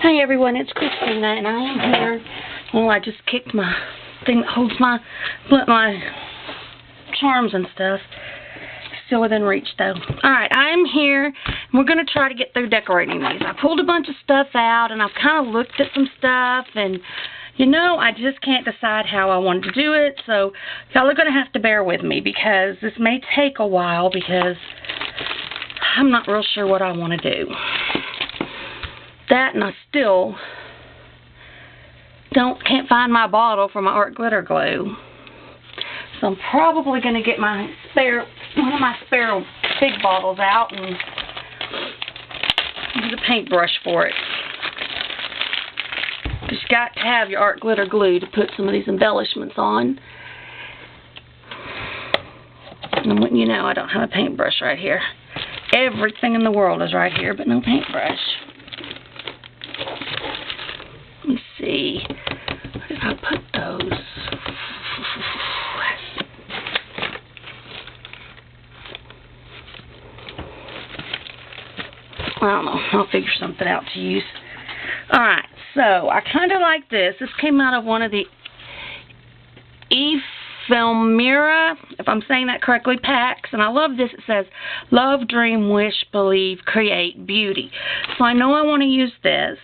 Hey everyone, it's Christina, and I am here. Well, I just kicked my thing that holds my charms and stuff. Still within reach, though. Alright, I am here, and we're going to try to get through decorating these. I pulled a bunch of stuff out, and I've kind of looked at some stuff, and, you know, I just can't decide how I want to do it, so y'all are going to have to bear with me, because this may take a while, because I'm not real sure what I want to do. That, and I still can't find my bottle for my art glitter glue. So I'm probably going to get one of my spare big bottles out and use a paintbrush for it. You've got to have your art glitter glue to put some of these embellishments on. And wouldn't you know, I don't have a paintbrush right here. Everything in the world is right here, but no paintbrush. Let me see. Where did I put those? I don't know. I'll figure something out to use. Alright, so I kind of like this. This came out of one of the Ephemera, if I'm saying that correctly, packs. And I love this. It says, love, dream, wish, believe, create, beauty. So I know I want to use this.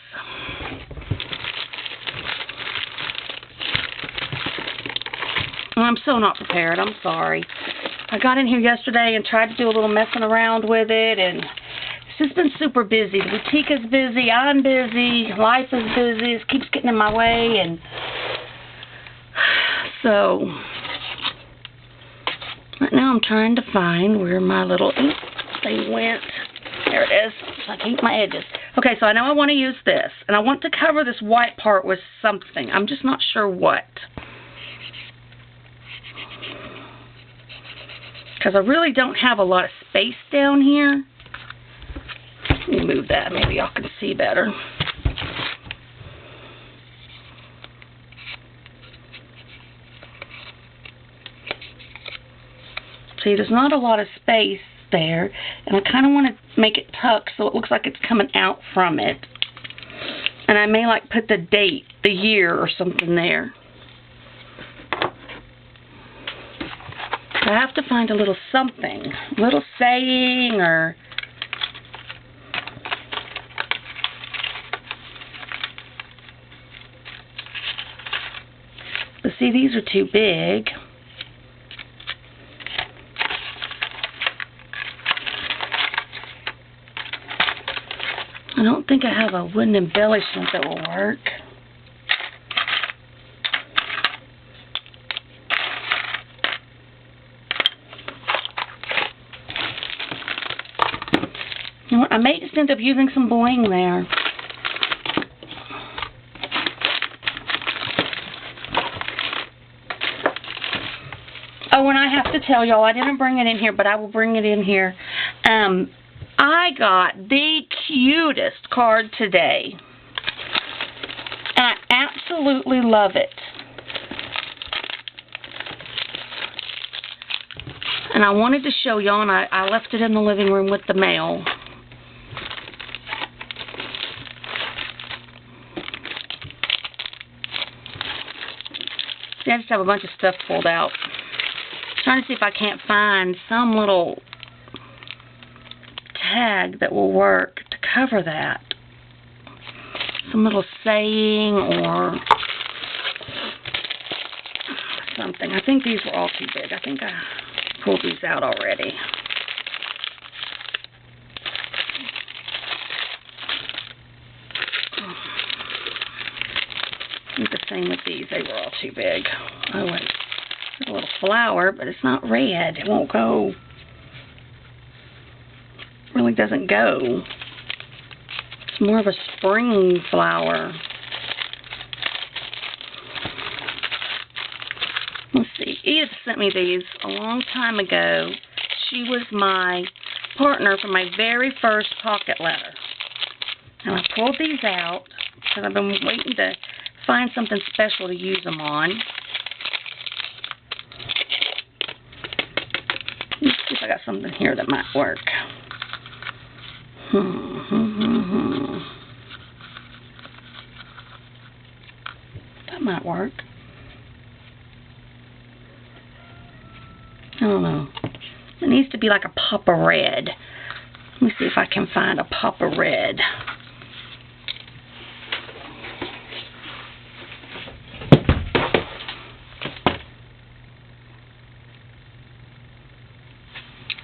I'm so not prepared. I'm sorry. I got in here yesterday and tried to do a little messing around with it, and it's just been super busy. The boutique is busy. I'm busy. Life is busy. It keeps getting in my way, and so right now I'm trying to find where my little ink thing went. There it is. So I can ink my edges. Okay, so I know I want to use this, and I want to cover this white part with something. I'm just not sure what. Because I really don't have a lot of space down here. Let me move that. Maybe y'all can see better. See, there's not a lot of space there. And I kind of want to make it tuck so it looks like it's coming out from it. And I may like put the date, the year or something there. I have to find a little something, a little saying, or but see, these are too big. I don't think I have a wooden embellishment that will work. You know what, I may just end up using some bling there. Oh, and I have to tell y'all, I didn't bring it in here, but I will bring it in here. I got the cutest card today. And I absolutely love it. And I wanted to show y'all, and I left it in the living room with the mail. See, I just have a bunch of stuff pulled out. Trying to see if I can't find some little tag that will work to cover that. Some little saying or something. I think these were all too big. I think I pulled these out already. The same with these. They were all too big. Oh, wait. There's a little flower, but it's not red. It won't go. It really doesn't go. It's more of a spring flower. Let's see. Edith sent me these a long time ago. She was my partner for my very first pocket letter. And I pulled these out because I've been waiting to find something special to use them on. Let's see if I got something here that might work. might work. I don't know. It needs to be like a pop of red. Let me see if I can find a pop of red.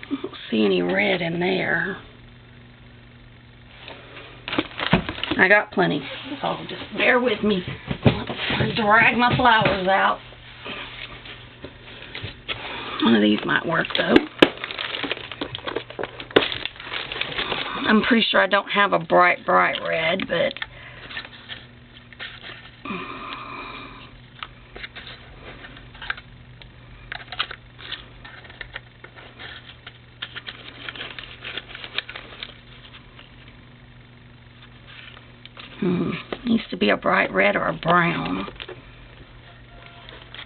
I don't see any red in there. I got plenty, so just bear with me. Let's drag my flowers out. One of these might work though. I'm pretty sure I don't have a bright red, but needs to be a bright red or a brown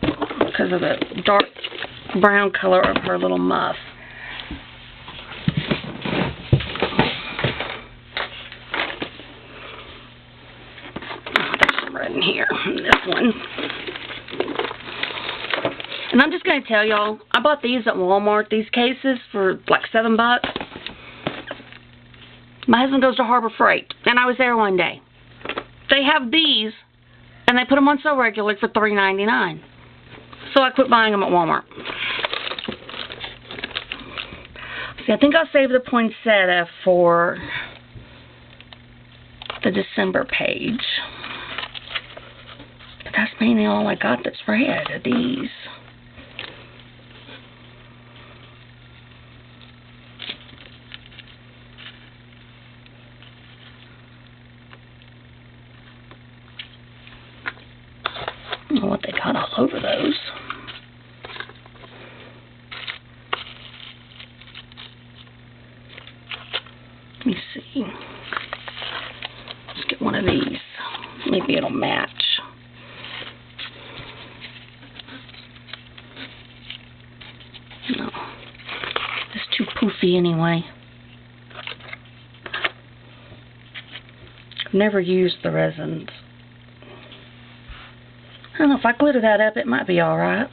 because of the dark brown color of her little muff. Oh, there's some red in here. This one. And I'm just going to tell y'all, I bought these at Walmart, these cases, for like $7. My husband goes to Harbor Freight, and I was there one day. They have these, and they put them on sale regularly for $3.99. So I quit buying them at Walmart. See, I think I'll save the poinsettia for the December page. But that's mainly all I got that's red of these. I don't know what they got all over those. Let me see. Let's get one of these. Maybe it'll match. No. It's too poofy anyway. I've never used the resins. I don't know, if I glitter that up, it might be alright.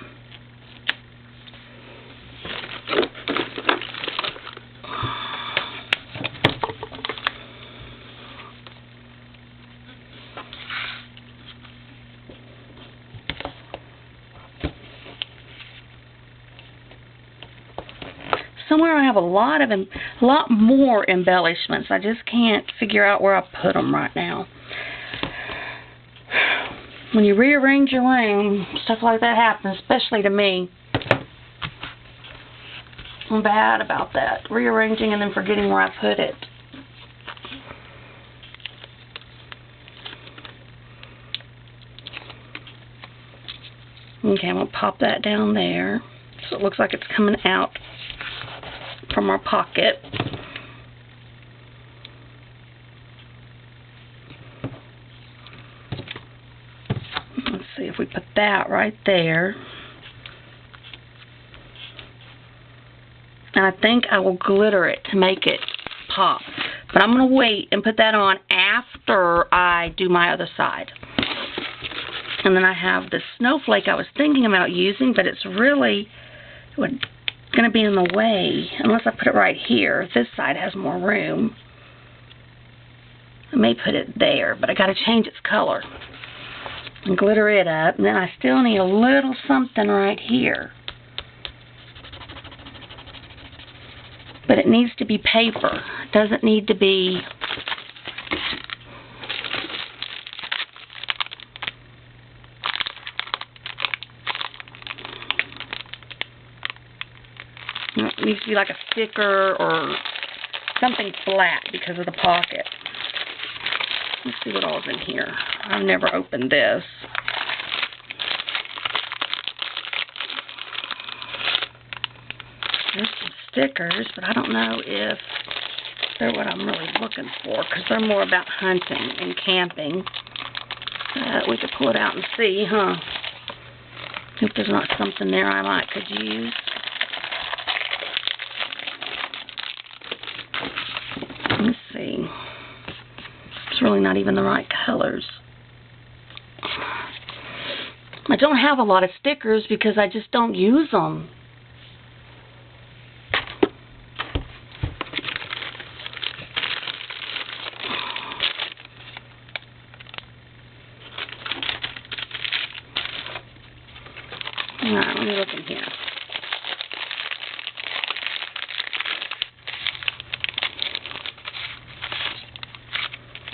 Somewhere I have a lot more embellishments. I just can't figure out where I put them right now. When you rearrange your room, stuff like that happens, especially to me. I'm bad about that. Rearranging and then forgetting where I put it. Okay, I'm going to pop that down there. So it looks like it's coming out from our pocket. Let's see if we put that right there. And I think I will glitter it to make it pop. But I'm going to wait and put that on after I do my other side. And then I have this snowflake I was thinking about using, but it's really going to be in the way unless I put it right here. This side has more room. I may put it there, but I got to change its color and glitter it up. And then I still need a little something right here. But it needs to be paper. It doesn't need to be it needs to be like a sticker or something flat because of the pocket. Let's see what all's in here. I've never opened this. There's some stickers, but I don't know if they're what I'm really looking for because they're more about hunting and camping. We could pull it out and see, huh? If there's not something there I might could use. Let's see. It's really not even the right colors. I don't have a lot of stickers because I just don't use them. Alright, let me look in here.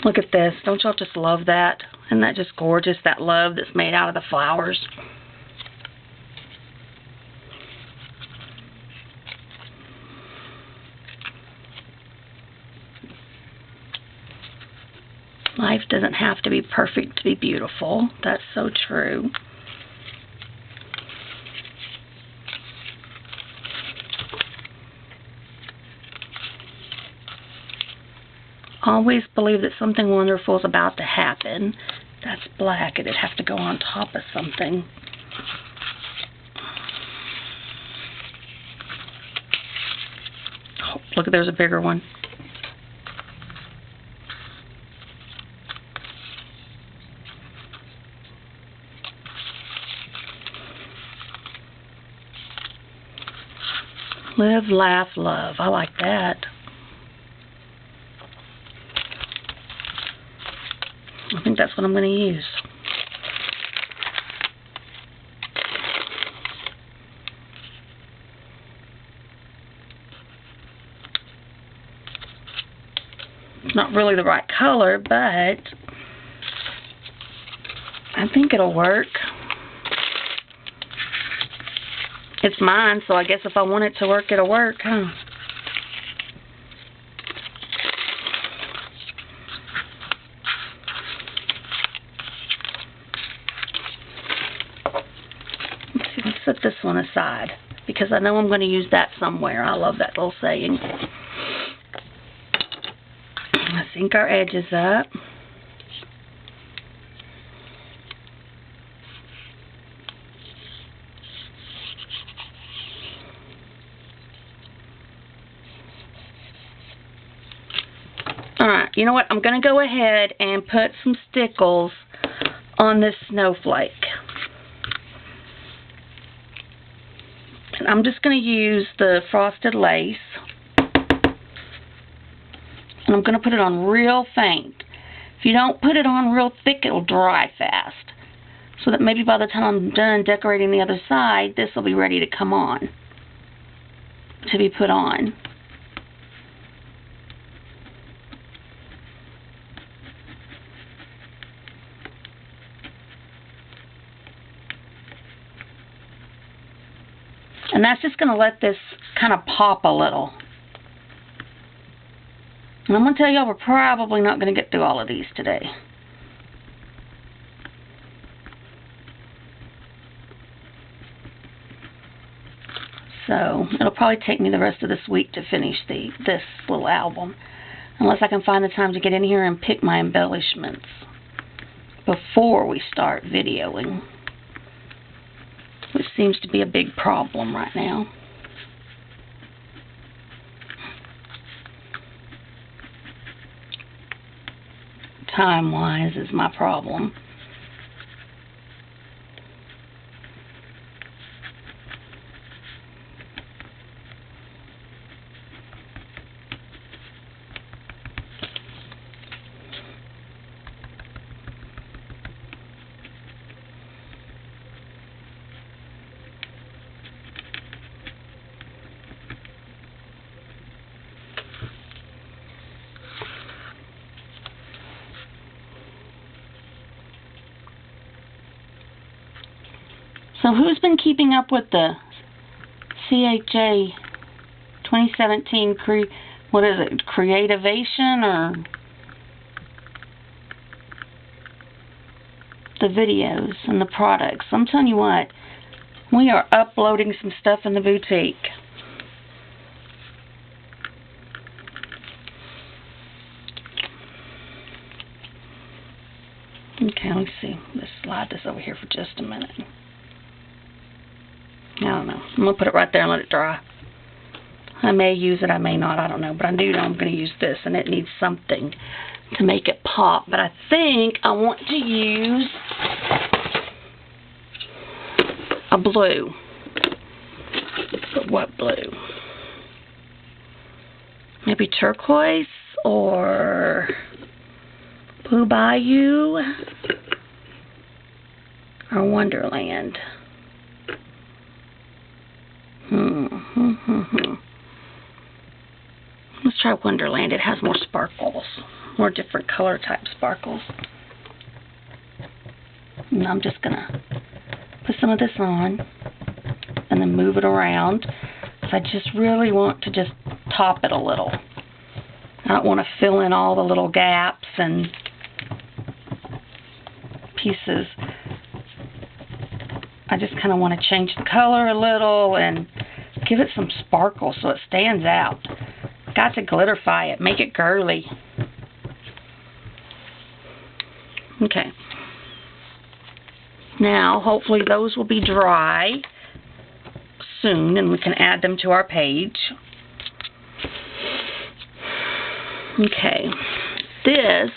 Look at this. Don't y'all just love that? Isn't that just gorgeous, that love that's made out of the flowers? Life doesn't have to be perfect to be beautiful. That's so true. Always believe that something wonderful is about to happen. That's black. It'd have to go on top of something. Oh, look, there's a bigger one. Live, laugh, love. I like that. I think that's what I'm going to use. It's not really the right color, but I think it'll work. It's mine, so I guess if I want it to work, it'll work, huh? Let's set this one aside because I know I'm going to use that somewhere. I love that little saying. Let's ink our edges up. Alright, you know what? I'm going to go ahead and put some stickles on this snowflake. And I'm just going to use the frosted lace. And I'm going to put it on real faint. If you don't put it on real thick, it'll dry fast. So that maybe by the time I'm done decorating the other side, this will be ready to come on. To be put on. And that's just going to let this kind of pop a little. And I'm going to tell y'all we're probably not going to get through all of these today. So it'll probably take me the rest of this week to finish this little album. Unless I can find the time to get in here and pick my embellishments before we start videoing. Which seems to be a big problem right now. Time-wise is my problem. So who's been keeping up with the CHA 2017 what is it, Creativation or the videos and the products? I'm telling you what, we are uploading some stuff in the boutique. Okay, let's see. Let's slide this over here for just a minute. I don't know. I'm going to put it right there and let it dry. I may use it, I may not, I don't know. But I do know I'm going to use this, and it needs something to make it pop. But I think I want to use a blue. But what blue? Maybe turquoise or Blue Bayou or Wonderland. Let's try Wonderland. It has more sparkles, more different color type sparkles. And I'm just going to put some of this on and then move it around. So I just really want to just top it a little. I don't want to fill in all the little gaps and pieces. I just kind of want to change the color a little and give it some sparkle so it stands out. Got to glitterify it, make it girly. Okay. Now, hopefully those will be dry soon and we can add them to our page. Okay. This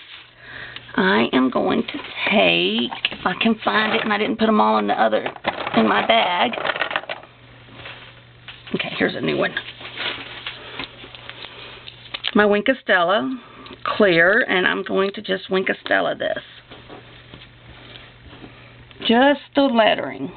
I am going to take, if I can find it and I didn't put them all in my bag. Okay, here's a new one. My Wink of Stella clear, and I'm going to just Wink of Stella this. Just the lettering.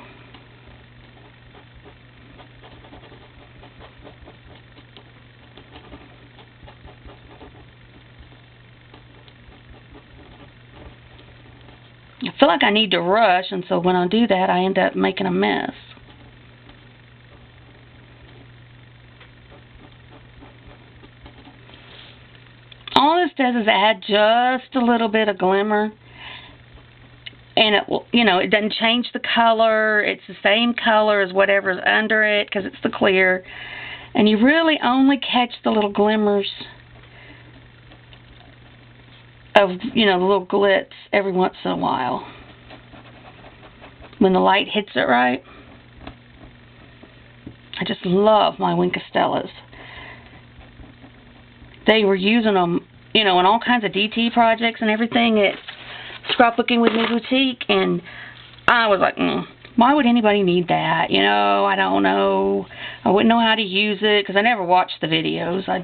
I feel like I need to rush, and so when I do that, I end up making a mess. All this does is add just a little bit of glimmer, and it will, it doesn't change the color. It's the same color as whatever's under it because it's the clear, and you really only catch the little glimmers of, the little glitz every once in a while when the light hits it right. I just love my Wink of Stellas. They were using them, in all kinds of DT projects and everything at Scrapbooking with Me Boutique, and I was like, why would anybody need that? I don't know. I wouldn't know how to use it because I never watched the videos. I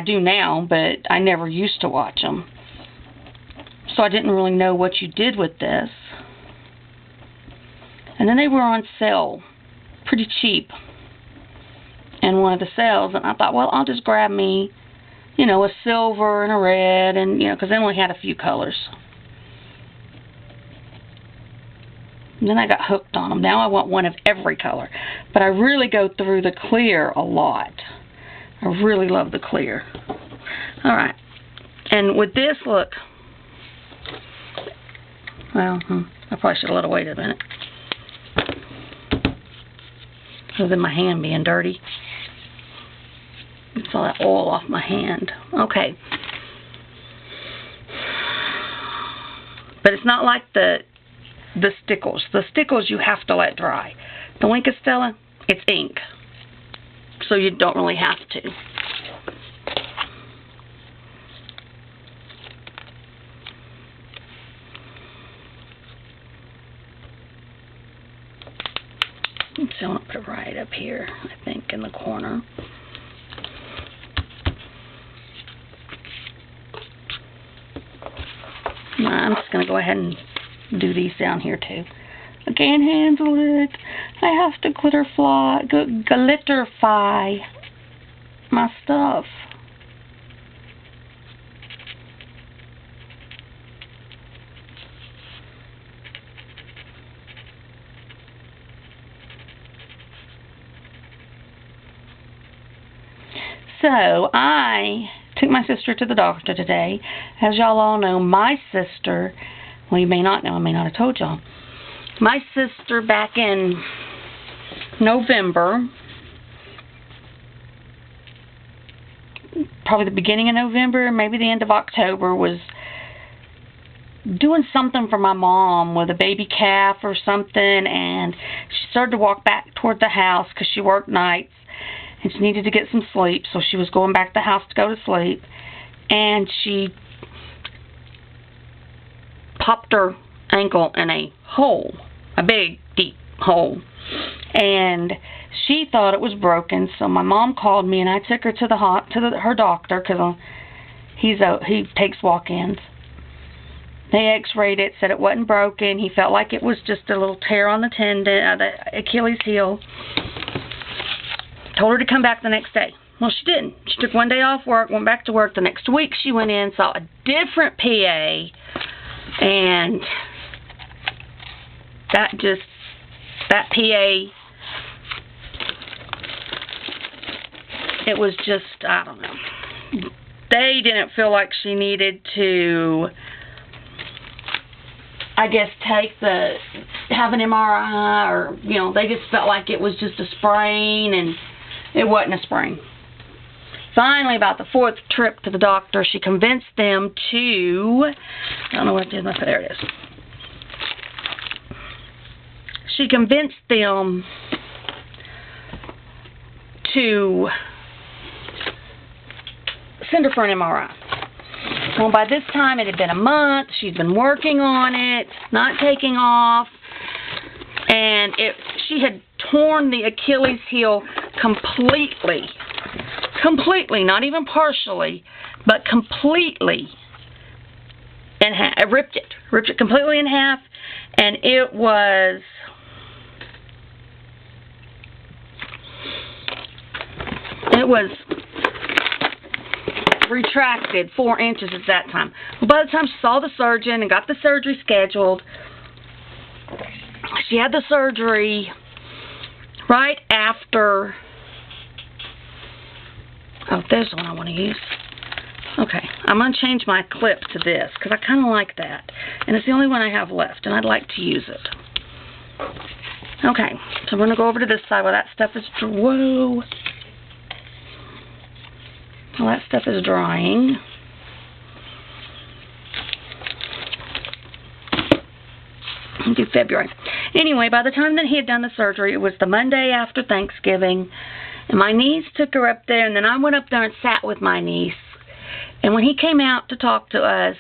do now, but I never used to watch them. So I didn't really know what you did with this. And then they were on sale, pretty cheap, in one of the sales. And I thought, well, I'll just grab me, a silver and a red, and, because they only had a few colors. And then I got hooked on them. Now I want one of every color. But I really go through the clear a lot. I really love the clear. Alright. And with this, look. Well, I probably should have let it wait a minute. Other than my hand being dirty. It's all that oil off my hand. Okay. But it's not like the stickles. The stickles you have to let dry. The Wink of Stella, it's ink. So you don't really have to. So I'm going to put it right up here, I think, in the corner. I'm just going to go ahead and do these down here too. I can't handle it. I have to glitterify my stuff. So I took my sister to the doctor today. As y'all all know, my sister, well, you may not know, I may not have told y'all. My sister back in November, probably the beginning of November, maybe the end of October, was doing something for my mom with a baby calf or something, and she started to walk back toward the house because she worked nights and she needed to get some sleep, so she was going back to the house to go to sleep, and she popped her ankle in a hole a big, deep hole. And she thought it was broken, so my mom called me, and I took her to her doctor, because he takes walk-ins. They x-rayed it, said it wasn't broken. He felt like it was just a little tear on the tendon, the Achilles heel. Told her to come back the next day. Well, she didn't. She took one day off work, went back to work. The next week she went in, saw a different PA, and that PA, it was just, I don't know. They didn't feel like she needed to, I guess, have an MRI, or, you know, they just felt like it was just a sprain, and it wasn't a sprain. Finally, about the 4th trip to the doctor, she convinced them to, I don't know what it is, there it is. She convinced them to send her for an MRI. Well, by this time, it had been a month. She'd been working on it, not taking off, and she had torn the Achilles heel completely, not even partially, but completely in half. Ripped it completely in half, and it was retracted 4 inches at that time. Well, by the time she saw the surgeon and got the surgery scheduled, she had the surgery right after. Oh, there's the one I want to use. Okay, I'm going to change my clip to this, because I kind of like that. And it's the only one I have left, and I'd like to use it. Okay, so we're going to go over to this side where that stuff is, whoa. Well, that stuff is drying. Into February. Anyway, by the time that he had done the surgery, it was the Monday after Thanksgiving, and my niece took her up there, and then I went up there and sat with my niece. And when he came out to talk to us,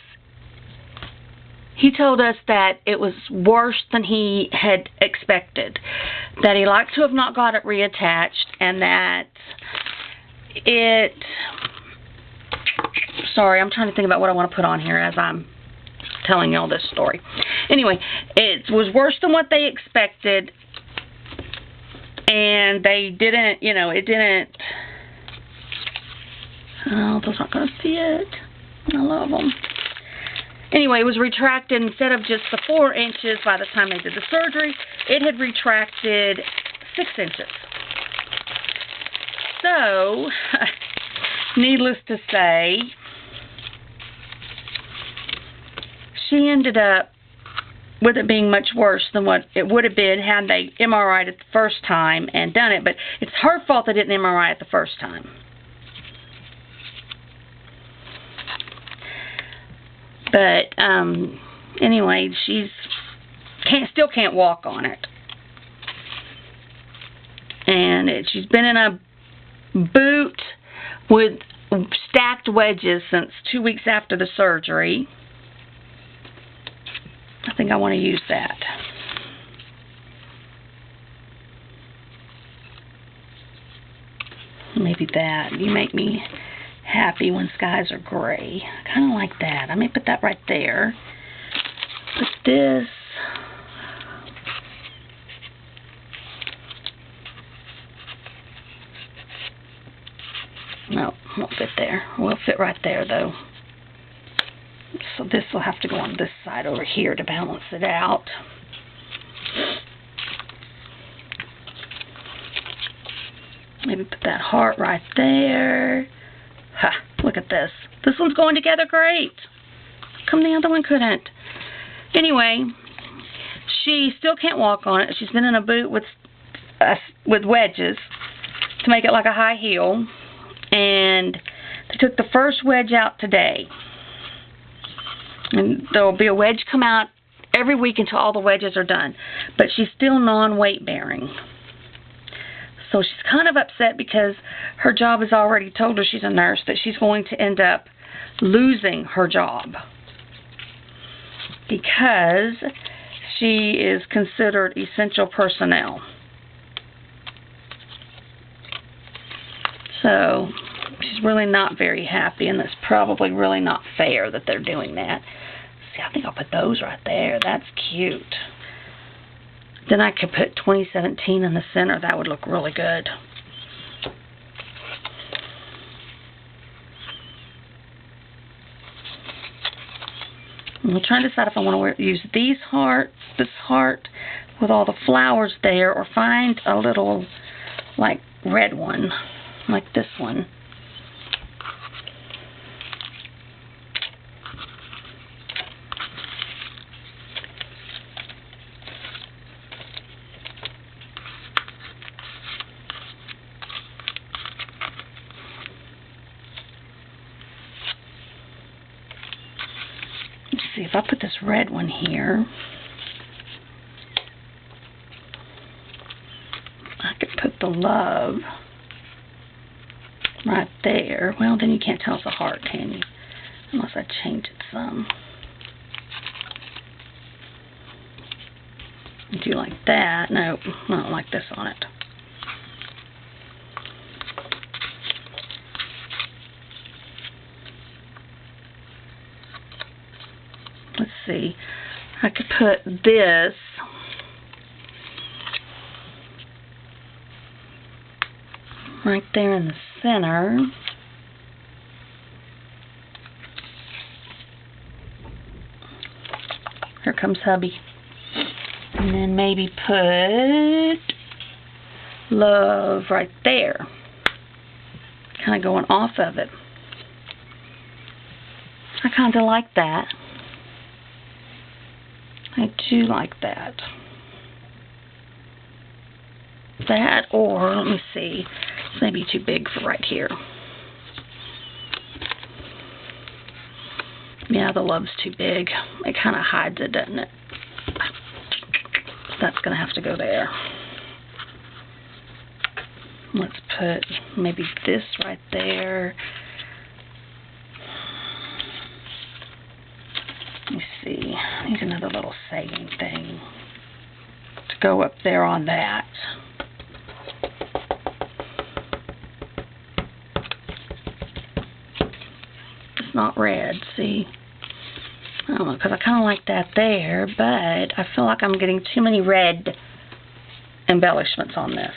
he told us that it was worse than he had expected, that he liked to have not got it reattached, and that sorry, I'm trying to think about what I want to put on here as I'm telling y'all this story. Anyway, it was worse than what they expected, and they didn't, you know, it didn't, oh, those aren't going to see it. I love them. Anyway, it was retracted. Instead of just the 4 inches by the time they did the surgery, it had retracted 6 inches. So, needless to say, she ended up with it being much worse than what it would have been had they MRI'd it the first time and done it. But it's her fault they didn't MRI it the first time. But anyway, still can't walk on it, and she's been in a boot with stacked wedges since 2 weeks after the surgery. I think I want to use that. Maybe that. You make me happy when skies are gray. I kind of like that. I may put that right there. Put this. No, won't fit there. Will fit right there, though. So this will have to go on this side over here to balance it out. Maybe put that heart right there. Ha, look at this. This one's going together great. How come the other one couldn't? Anyway, she still can't walk on it. She's been in a boot with wedges to make it like a high heel. And they took the first wedge out today. And there will be a wedge come out every week until all the wedges are done. But she's still non-weight bearing. So she's kind of upset because her job has already told her, she's a nurse, that she's going to end up losing her job. Because she is considered essential personnel. So she's really not very happy, and that's probably really not fair that they're doing that. See, I think I'll put those right there. That's cute. Then I could put 2017 in the center. That would look really good. I'm trying to decide if I want to use these hearts, this heart with all the flowers there, or find a little, like, red one, like this one. See, if I put this red one here, I could put the love right there. Well, then you can't tell it's a heart, can you? Unless I change it some. Do you like that? No, I don't like this on it. Let's see. I could put this right there in the center. Here comes hubby. And then maybe put love right there. Kind of going off of it. I kind of like that. I do like that. That, or, let me see, it's maybe too big for right here. Yeah, the love's too big. It kind of hides it, doesn't it? That's going to have to go there. Let's put maybe this right there. Let me see. I need another little saying thing to go up there on that. It's not red, see? I don't know, because I kind of like that there, but I feel like I'm getting too many red embellishments on this.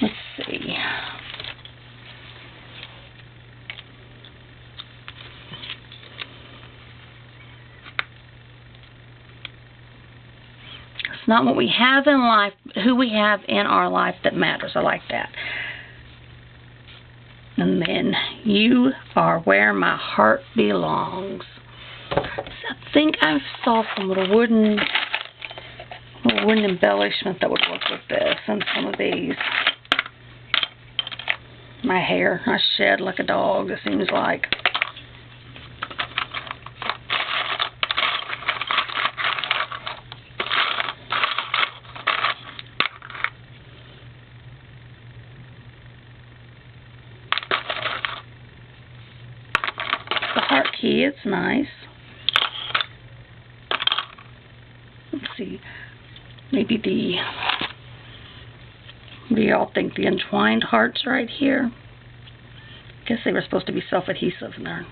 Let's see. It's not what we have in life, who we have in our life that matters. I like that. And then, you are where my heart belongs. So I think I saw some little wooden embellishment that would work with this and some of these. My hair, I shed like a dog, it seems like. The heart key, it's nice. Let's see, maybe the, what do y'all think, the entwined hearts right here? I guess they were supposed to be self-adhesive in there.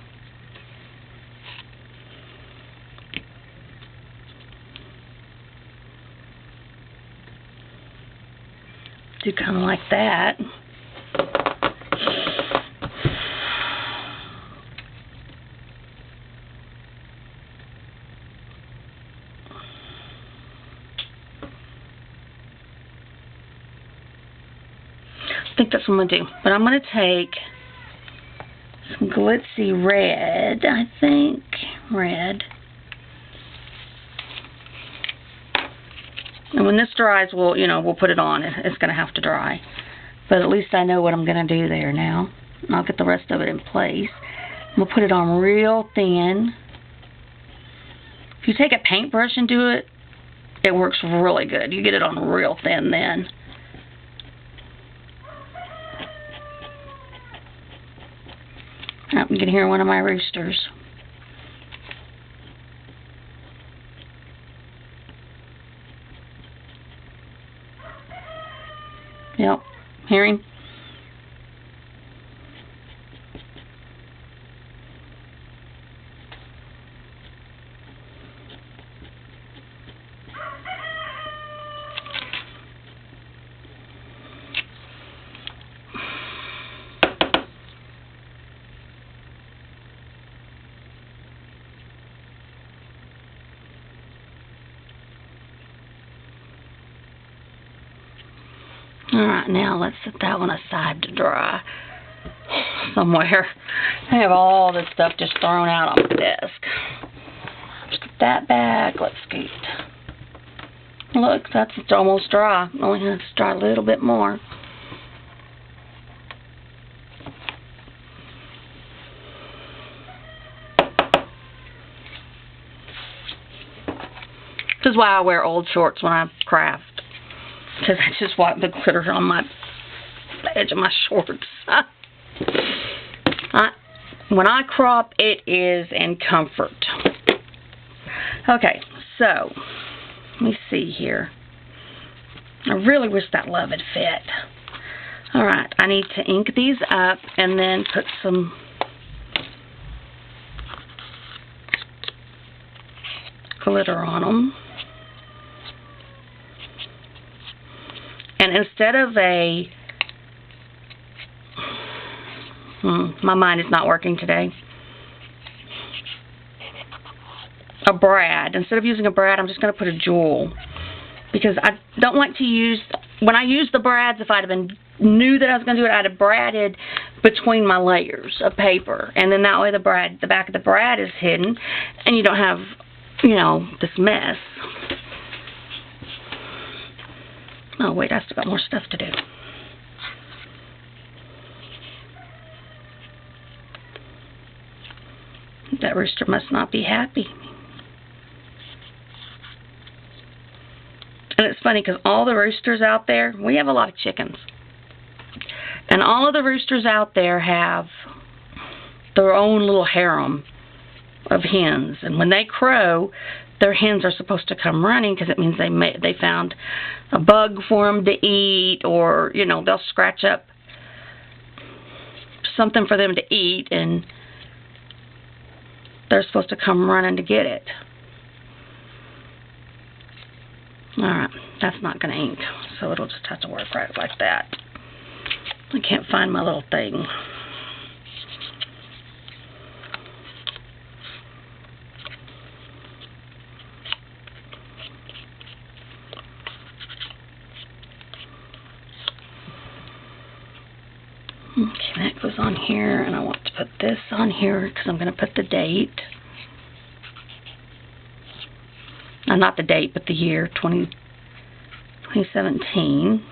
Do kind of like that. I think that's what I'm going to do. But I'm going to take some glitzy red, I think. Red. And when this dries, we'll put it on. It's going to have to dry. But at least I know what I'm going to do there now. And I'll get the rest of it in place. We'll put it on real thin. If you take a paintbrush and do it, it works really good. You get it on real thin then. Alright, you can hear one of my roosters. Yep, hearing. Alright, now let's set that one aside to dry somewhere. I have all this stuff just thrown out on my desk. Just put that back. Let's scoot. Look, that's almost dry. Only has to dry a little bit more. This is why I wear old shorts when I craft. Because I just wipe the glitter on my edge of my shorts. When I crop, it is in comfort. Okay, so let me see here. I really wish that love had fit. Alright, I need to ink these up and then put some glitter on them. And instead of my mind is not working today. A brad. Instead of using a brad, I'm just going to put a jewel. Because I don't want to use, when I use the brads, if I'd have knew that I was going to do it, I'd have braded between my layers of paper. And then that way the back of the brad is hidden. And you don't have, you know, this mess. Oh, wait, I still got more stuff to do. That rooster must not be happy. And it's funny because all the roosters out there, we have a lot of chickens. And all of the roosters out there have their own little harem of hens. And when they crow, their hens are supposed to come running because it means they found a bug for them to eat, or, you know, they'll scratch up something for them to eat, and they're supposed to come running to get it. Alright, that's not going to ink, so it'll just have to work right like that. I can't find my little thing. Okay, that goes on here, and I want to put this on here because I'm going to put the date. Not the date, but the year, 2017.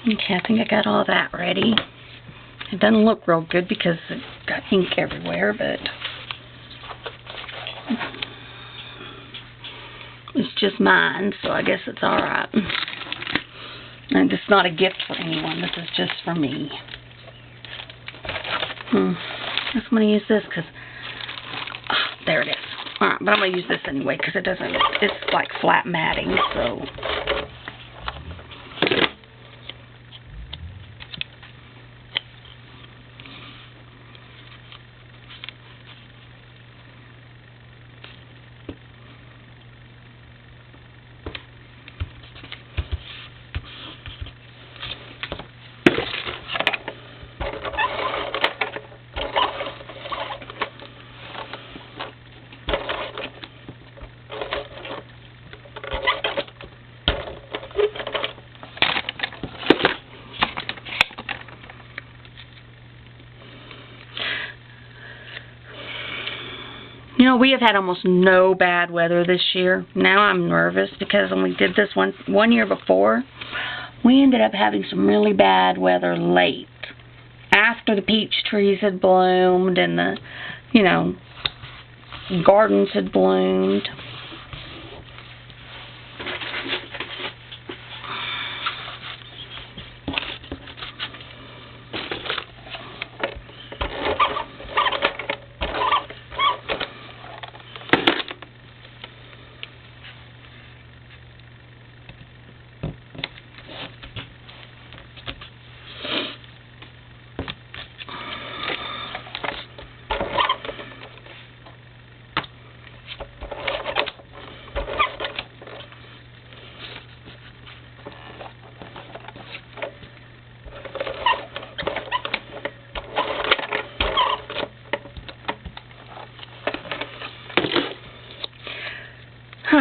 Okay, I think I got all that ready. It doesn't look real good because it got ink everywhere, but it's just mine, so I guess it's alright. And it's not a gift for anyone. This is just for me. I'm going to use this because, there it is. Alright, but I'm going to use this anyway because it doesn't, it's like flat matting, so. You know, we have had almost no bad weather this year. Now I'm nervous because when we did this one year before, we ended up having some really bad weather late. After the peach trees had bloomed and the, you know, gardens had bloomed.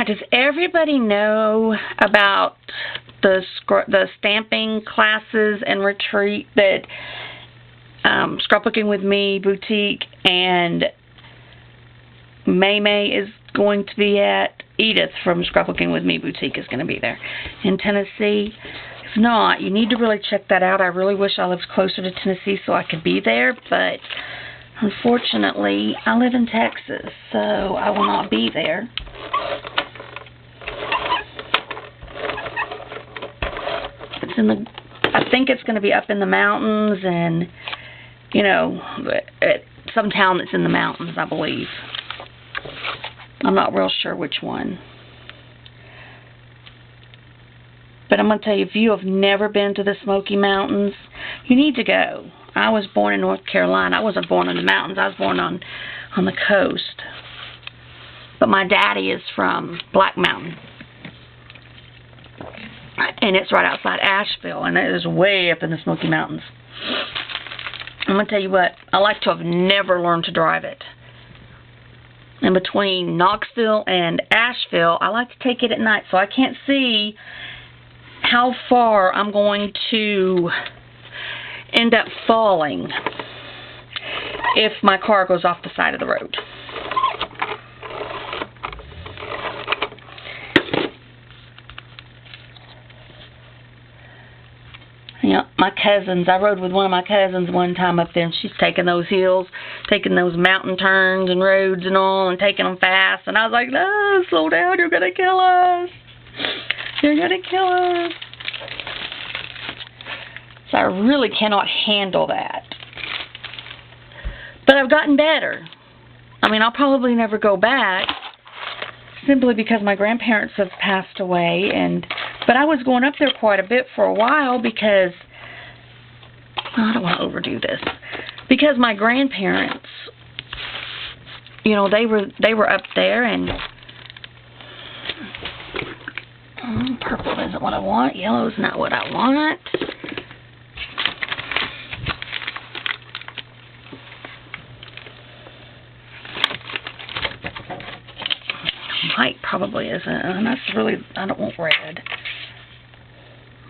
Does everybody know about the stamping classes and retreat that Scrapbooking with Me Boutique and May is going to be at? Edith from Scrapbooking with Me Boutique is going to be there in Tennessee. If not, you need to really check that out. I really wish I lived closer to Tennessee so I could be there, but unfortunately, I live in Texas, so I will not be there. I think it's going to be up in the mountains and, you know, at some town that's in the mountains, I believe. I'm not real sure which one. But I'm going to tell you, if you have never been to the Smoky Mountains, you need to go. I was born in North Carolina. I wasn't born in the mountains. I was born on the coast. But my daddy is from Black Mountain. And it's right outside Asheville, and it is way up in the Smoky Mountains. I'm going to tell you what, I like to have never learned to drive it. And between Knoxville and Asheville, I like to take it at night, so I can't see how far I'm going to end up falling if my car goes off the side of the road. You know, my cousins, I rode with one of my cousins one time up there, and she's taking those hills, taking those mountain turns and roads and all, and taking them fast. And I was like, no, slow down, you're going to kill us. You're going to kill us. So I really cannot handle that. But I've gotten better. I mean, I'll probably never go back, simply because my grandparents have passed away, but I was going up there quite a bit for a while because, I don't want to overdo this, because my grandparents, you know, they were up there, and purple isn't what I want, yellow's not what I want. White probably isn't, and that's really, I don't want red.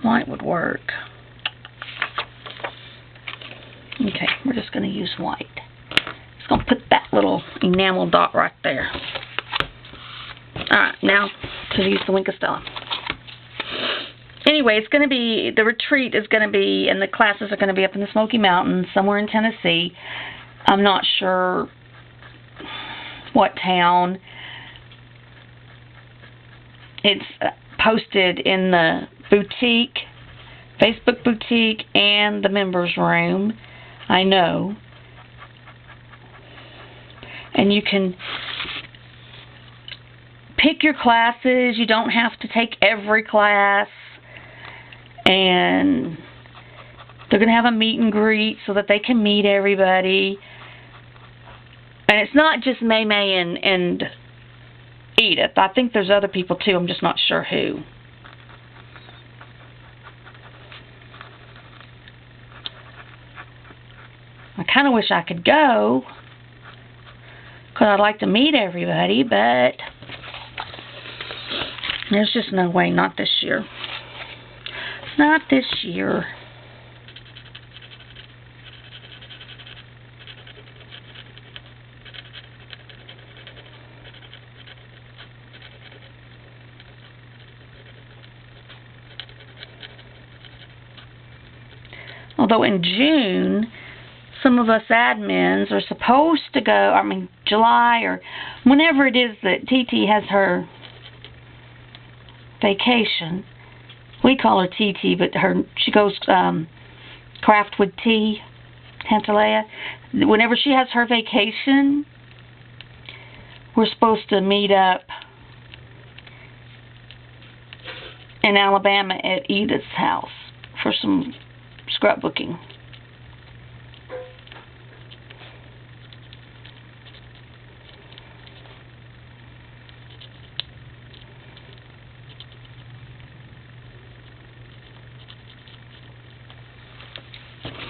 White would work. Okay, we're just going to use white. Just going to put that little enamel dot right there. Alright, now to use the Wink of Stella. Anyway, it's going to be, the retreat is going to be, and the classes are going to be up in the Smoky Mountains, somewhere in Tennessee. I'm not sure what town. It's posted in the boutique, Facebook boutique, and the members room. I know. And you can pick your classes. You don't have to take every class. And they're going to have a meet and greet so that they can meet everybody. And it's not just May and Edith. I think there's other people too. I'm just not sure who. I kind of wish I could go because I'd like to meet everybody, but there's just no way. Not this year. Not this year. Although in June, some of us admins are supposed to go, I mean, July or whenever it is that TT has her vacation. We call her TT, but she goes craft with tea, Tantalea. Whenever she has her vacation, we're supposed to meet up in Alabama at Edith's house for some scrapbooking.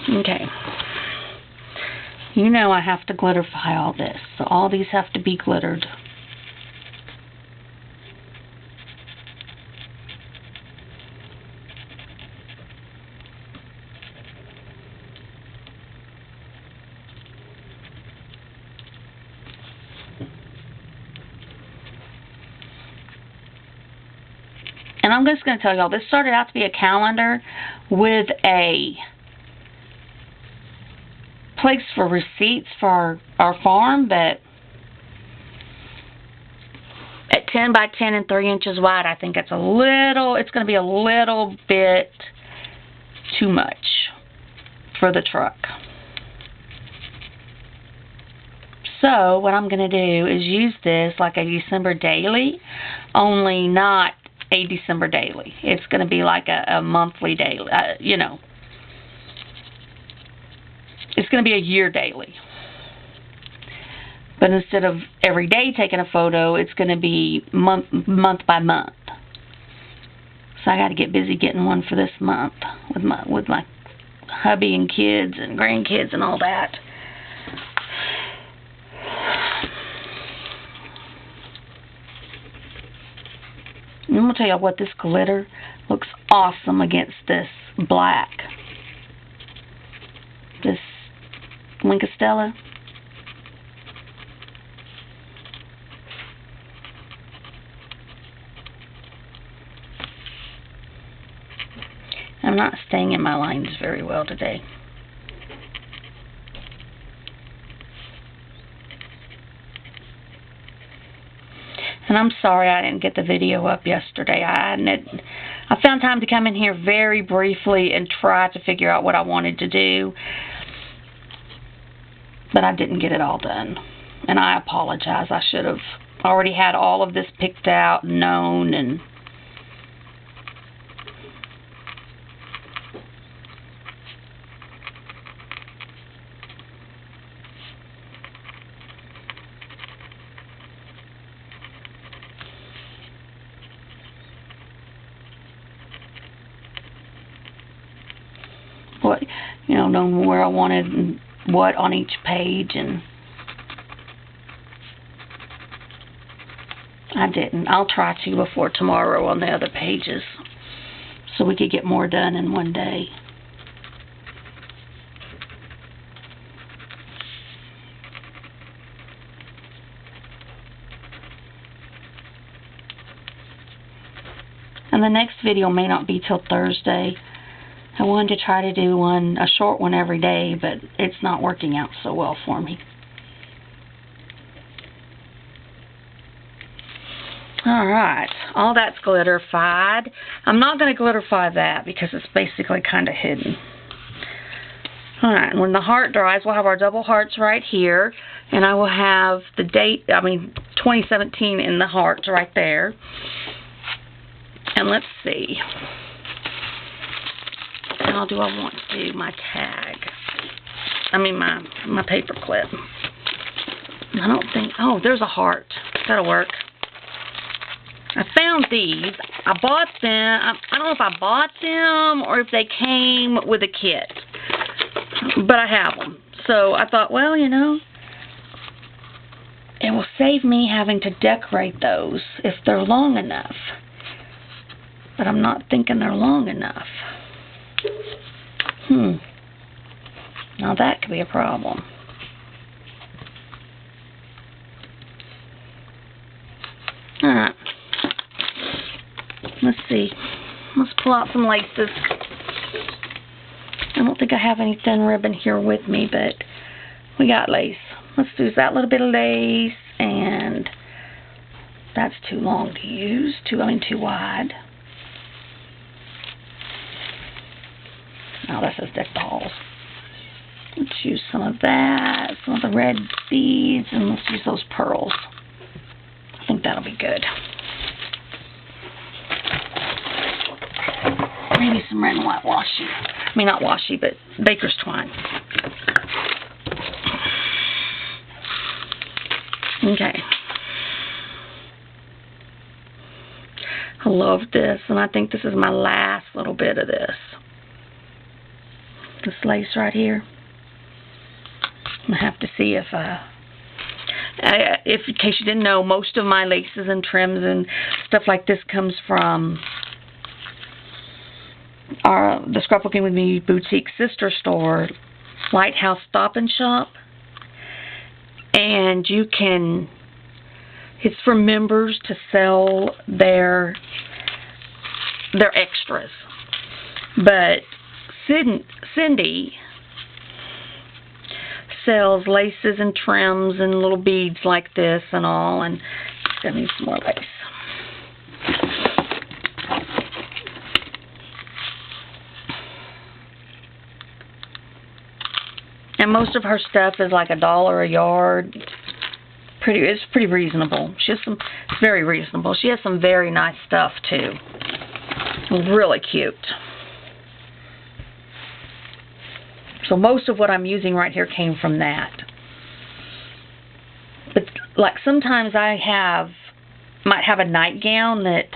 Okay. You know I have to glitterify all this, so all these have to be glittered. And I'm just going to tell y'all, this started out to be a calendar with a place for receipts for our farm, but at 10 by 10 and 3 inches wide, I think it's going to be a little bit too much for the truck. So what I'm going to do is use this like a December daily, only not a December daily. It's going to be like a monthly daily, you know. It's going to be a year daily. But instead of every day taking a photo, it's going to be month by month. So I got to get busy getting one for this month with my hubby and kids and grandkids and all that. And I'm going to tell you what, this glitter looks awesome against this black. This Lincastella. I'm not staying in my lines very well today. And I'm sorry I didn't get the video up yesterday. I found time to come in here very briefly and try to figure out what I wanted to do. But I didn't get it all done. And I apologize. I should have already had all of this picked out and known. And what, you know, knowing where I wanted and what on each page, and I didn't. I'll try to before tomorrow on the other pages so we could get more done in one day. And the next video may not be till Thursday. I wanted to try to do a short one every day, but it's not working out so well for me. Alright, all that's glitterified. I'm not going to glitterify that because it's basically kind of hidden. Alright, when the heart dries, we'll have our double hearts right here, and I will have the date, 2017 in the hearts right there. And let's see. How do I want to do my tag? My paper clip. I don't think, oh, there's a heart. That'll work. I found these. I bought them. I don't know if I bought them or if they came with a kit. But I have them. So I thought, well, you know, it will save me having to decorate those if they're long enough. But I'm not thinking they're long enough. Now that could be a problem. Alright. Let's see. Let's pull out some laces. I don't think I have any thin ribbon here with me, but we got lace. Let's use that little bit of lace, and that's too long to use, too wide. Now this is deck the halls. Let's use some of that, some of the red beads, and let's use those pearls. I think that'll be good. Maybe some red and white washi. I mean, not washi, but baker's twine. Okay. I love this, and I think this is my last little bit of this. This lace right here. I have to see if in case you didn't know, most of my laces and trims and stuff like this comes from the Scrapbooking with Me boutique sister store, Lighthouse Stop and Shop. And you can, it's for members to sell their extras. But Cindy sells laces and trims and little beads like this and all, and I need some more lace. And most of her stuff is like $1 a yard. It's pretty reasonable. It's very reasonable. She has some very nice stuff too. Really cute. So most of what I'm using right here came from that. But like sometimes I might have a nightgown that,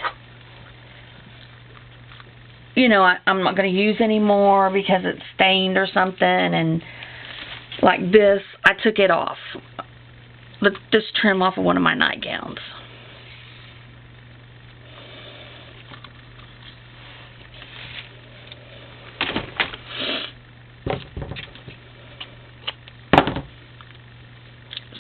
you know, I'm not going to use anymore because it's stained or something, and like this, I took it off. This trim off of one of my nightgowns.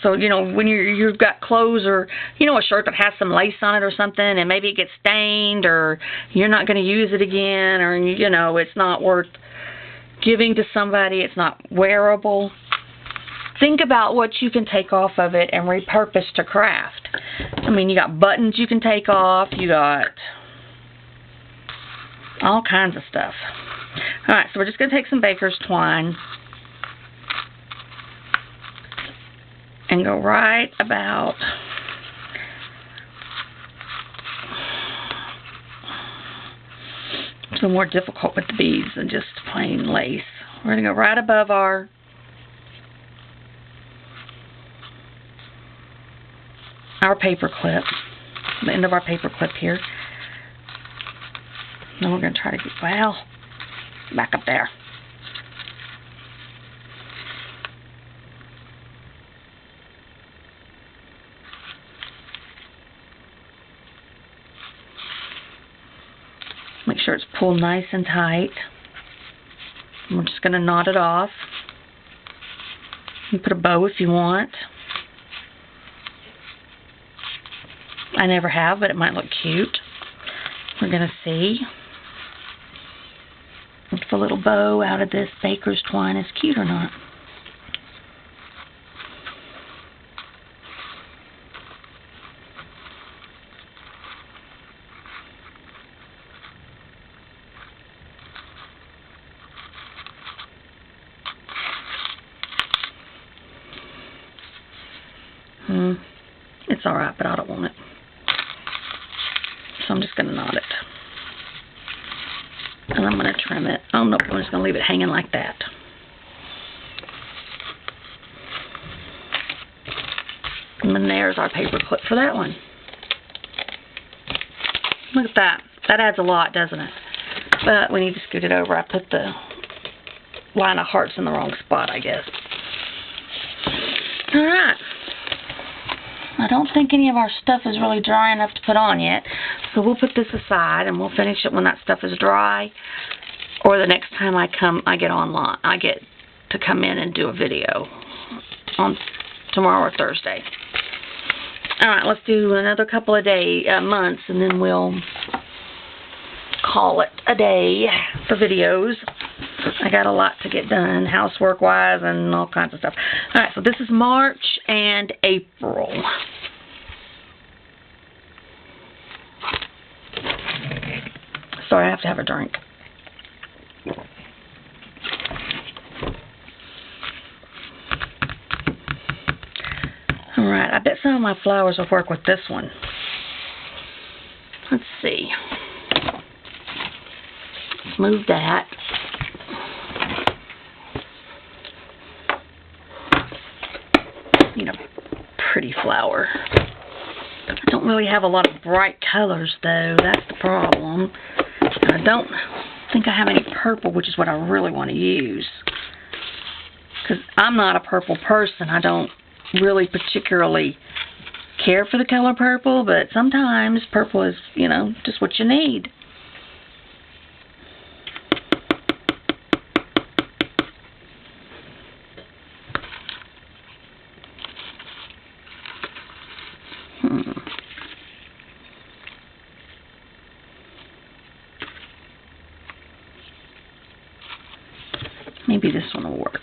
So, you know, when you've got clothes or, you know, a shirt that has some lace on it or something, and maybe it gets stained, or you're not going to use it again, or, you know, it's not worth giving to somebody, it's not wearable. Think about what you can take off of it and repurpose to craft. I mean, you got buttons you can take off, you got all kinds of stuff. Alright, so we're just going to take some baker's twine and go right about it's a little more difficult with the beads than just plain lace. We're going to go right above our paper clip, the end of our paper clip here. Then we're going to try to get, well, back up there. Make sure it's pulled nice and tight. And we're just going to knot it off. You can put a bow if you want. I never have, but it might look cute. We're going to see if a little bow out of this baker's twine is cute or not. It's alright, but I don't want it. So I'm just going to knot it. And I'm going to trim it. Oh, no, I'm just going to leave it hanging like that. And then there's our paper clip for that one. Look at that. That adds a lot, doesn't it? But we need to scoot it over. I put the line of hearts in the wrong spot, I guess. Alright. I don't think any of our stuff is really dry enough to put on yet, so we'll put this aside and we'll finish it when that stuff is dry, or the next time I get online. I get to come in and do a video on tomorrow or Thursday. Alright, let's do another couple of months, and then we'll call it a day for videos. I got a lot to get done, housework-wise and all kinds of stuff. Alright, so this is March and April. Sorry, I have to have a drink. Alright, I bet some of my flowers will work with this one. Let's see. Let's move that. Need a pretty flower. I don't really have a lot of bright colors, though. That's the problem. I don't think I have any purple, which is what I really want to use. Because I'm not a purple person. I don't really particularly care for the color purple, but sometimes purple is, you know, just what you need. Maybe this one will work.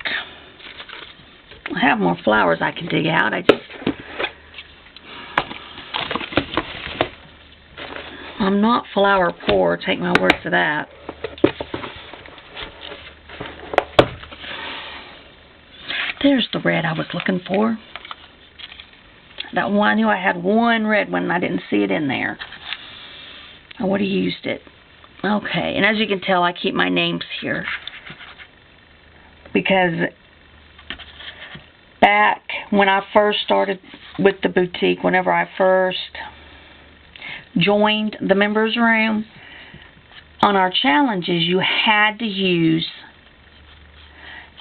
I have more flowers I can dig out. I'm not flower poor, take my word for that. There's the red I was looking for. That one, I knew I had one red one and I didn't see it in there. I would have used it. Okay, and as you can tell, I keep my names here. Because back when I first started with the boutique, whenever I first joined the members room, on our challenges you had to use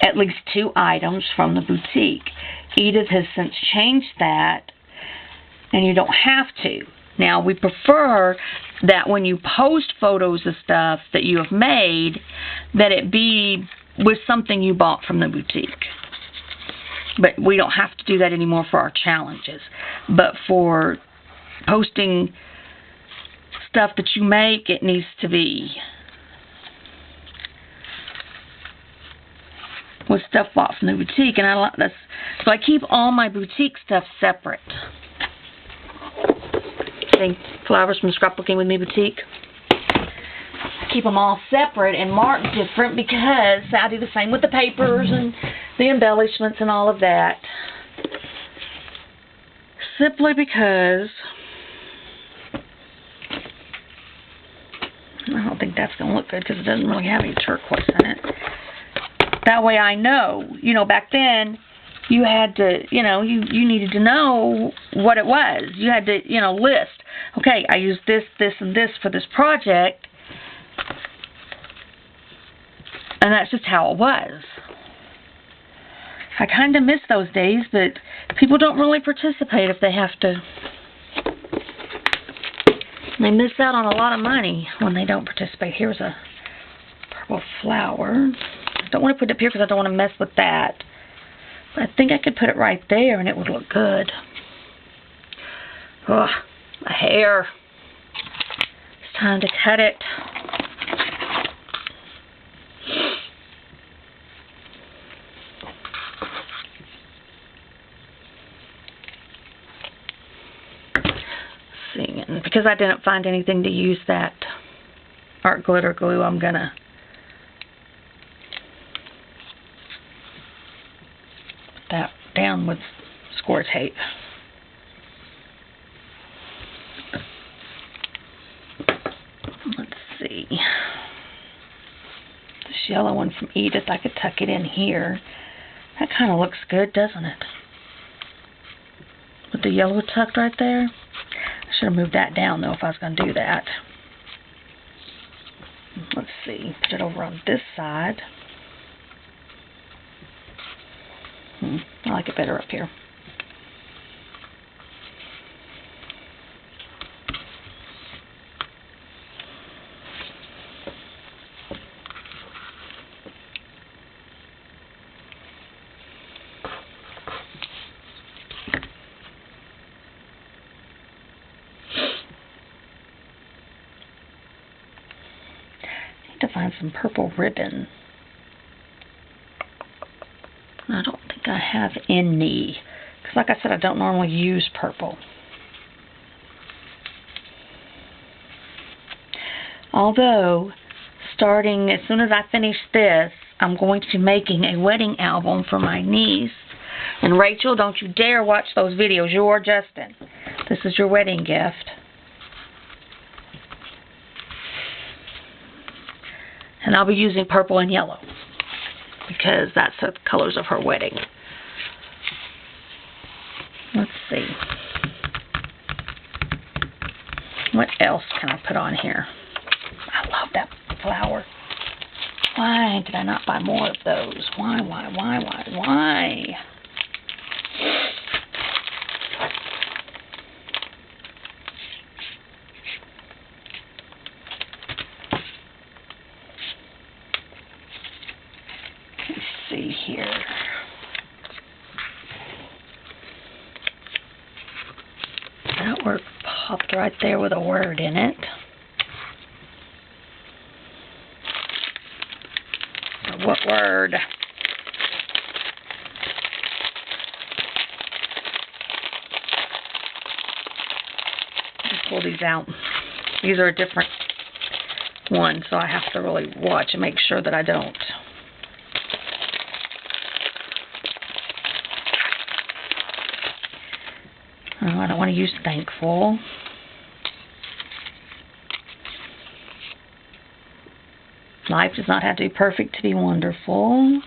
at least 2 items from the boutique. Edith has since changed that, and you don't have to. Now, we prefer that when you post photos of stuff that you have made, that it be with something you bought from the boutique. But we don't have to do that anymore for our challenges. But for posting stuff that you make, it needs to be with stuff bought from the boutique. And so I keep all my boutique stuff separate. See, flowers from Scrapbooking with Me Boutique. Keep them all separate and marked different because I do the same with the papers and the embellishments and all of that. Simply because I don't think that's going to look good because it doesn't really have any turquoise in it. That way I know. You know, back then you had to, you know, you needed to know what it was. You had to, you know, list. Okay, I used this, this, and this for this project. And that's just how it was. I kind of miss those days, but people don't really participate if they have to. They miss out on a lot of money when they don't participate. Here's a purple flower. I don't want to put it up here because I don't want to mess with that. But I think I could put it right there and it would look good. Oh, my hair. It's time to cut it. And because I didn't find anything to use that art glitter glue, I'm gonna put that down with score tape. Let's see. This yellow one from Edith, I could tuck it in here. That kind of looks good, doesn't it? With the yellow tucked right there. I should have moved that down, though, if I was going to do that. Let's see. Put it over on this side. I like it better up here. To find some purple ribbon. have any. Because like I said, I don't normally use purple. Although, starting as soon as I finish this, I'm going to be making a wedding album for my niece. And Rachel, don't you dare watch those videos. You're Justin. This is your wedding gift. And I'll be using purple and yellow because that's the colors of her wedding. Let's see. What else can I put on here? I love that flower. Why did I not buy more of those? Why? Let's see here. That word popped right there with a word in it. What word? Let's pull these out. These are a different one, so I have to really watch and make sure that I don't. Oh, I don't want to use thankful. Life does not have to be perfect to be wonderful.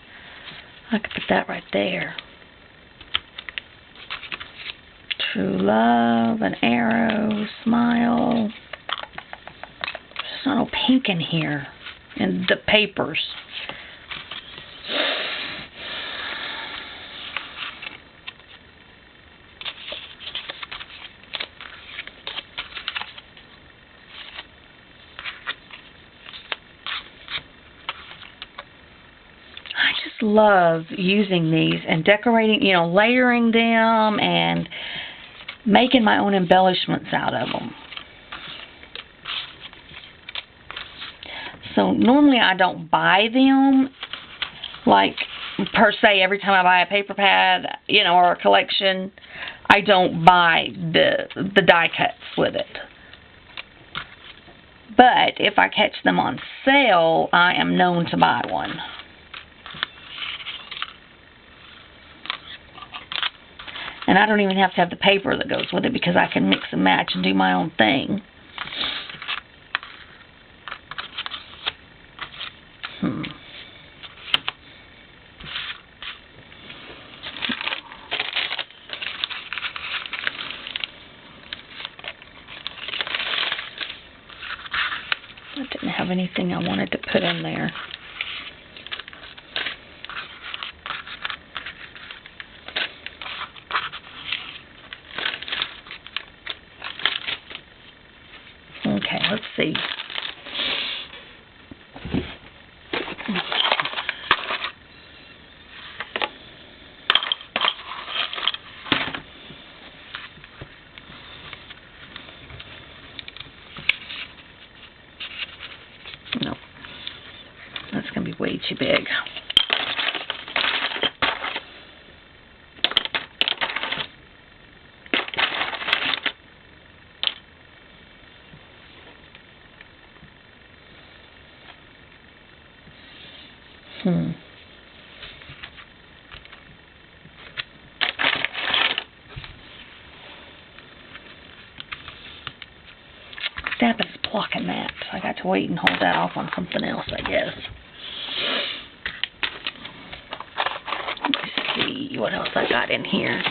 I could put that right there. True love, an arrow, smile. There's not no pink in here. And the papers. Love using these and decorating, you know, layering them and making my own embellishments out of them. So normally I don't buy them, like per se every time I buy a paper pad, you know, or a collection, I don't buy the die cuts with it. But if I catch them on sale, I am known to buy one. And I don't even have to have the paper that goes with it because I can mix and match and do my own thing. I didn't have anything I wanted to put in there. Okay, let's see. No, that's going to be way too big. Stamping is blocking that. So I got to wait and hold that off on something else, I guess. Let's see what else I got in here.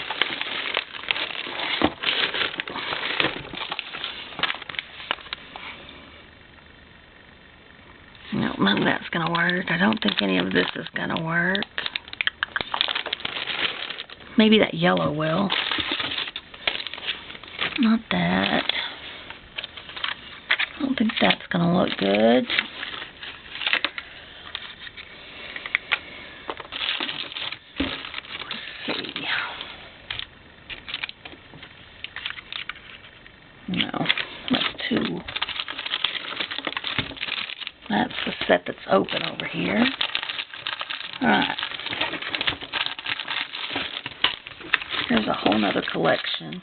No, none of that's going to work. I don't think any of this is going to work. Maybe that yellow will. Not that. I don't think that's going to look good. Let's see. No, that's two. That's the set that's open over here. Alright. Here's a whole nother collection.